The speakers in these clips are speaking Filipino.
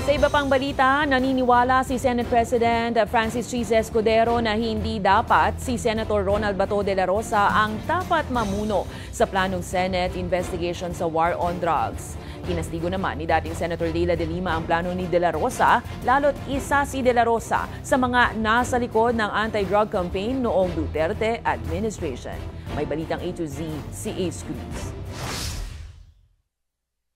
Sa iba pang balita, naniniwala si Senate President Francis Triz Escudero na hindi dapat si Senator Ronald Bato de la Rosa ang dapat mamuno sa planong Senate investigation sa war on drugs. Kinastigo naman ni dating Senator Leila de Lima ang plano ni de la Rosa, lalo't isa si de la Rosa sa mga nasa likod ng anti-drug campaign noong Duterte administration. May balitang A to Z si Ace Cruz.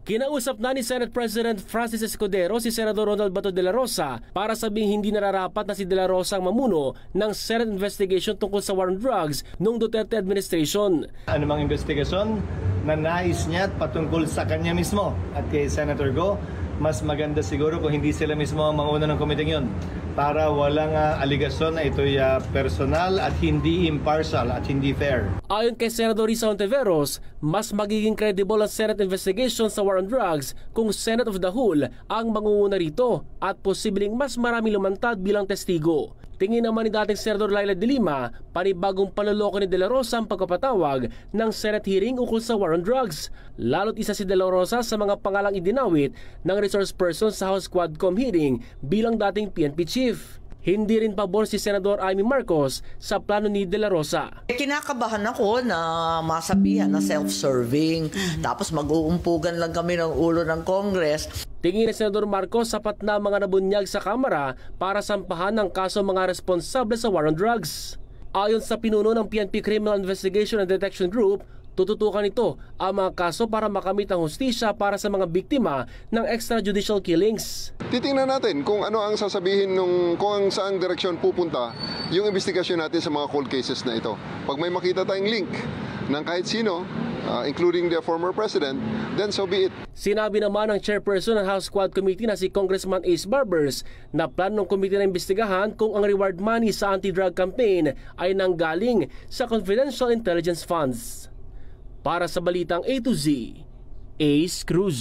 Kinausap na ni Senate President Francis Escudero si Senador Ronald Bato de la Rosa para sabing hindi nararapat na si de la Rosa ang mamuno ng Senate investigation tungkol sa war on drugs noong Duterte administration. Anumang investigasyon na nais niya at patungkol sa kanya mismo at kay Senator Go, mas maganda siguro kung hindi sila mismo ang manguna ng komiteng yun para walang aligasyon na ito'y personal at hindi impartial at hindi fair. Ayon kay Senador Risa Hontiveros, mas magiging credible ang Senate investigation sa war on drugs kung Senate of the Whole ang mangunguna rito at posibleng mas marami lumantad bilang testigo. Tingin naman ni dating Senador Leila de Lima, panibagong panloloko ni de la Rosa ang pagpapatawag ng Senate hearing ukol sa war on drugs. Lalo't isa si de la Rosa sa mga pangalang idinawit ng resource person sa House Quadcom hearing bilang dating PNP chief. Hindi rin pabor si Senador Amy Marcos sa plano ni de la Rosa. Kinakabahan ako na masabihan na self-serving, tapos mag-uumpugan lang kami ng ulo ng Congress. Tingin ni Senador Marcos sapat na mga nabunyag sa Kamara para sampahan ng kaso mga responsable sa war on drugs. Ayon sa pinuno ng PNP Criminal Investigation and Detection Group, tututukan ito ang mga kaso para makamit ang hustisya para sa mga biktima ng extrajudicial killings. Titingnan natin kung ano ang sasabihin kung saang direksyon pupunta yung investigasyon natin sa mga cold cases na ito. Pag may makita tayong link ng kahit sino, including the former president, then so be it. Sinabi naman ng chairperson ng House Quad Committee na si Congressman Ace Barbers na plano ng komite na imbestigahan kung ang reward money sa anti-drug campaign ay nanggaling sa confidential intelligence funds. Para sa balitang A to Z, Ace Cruz.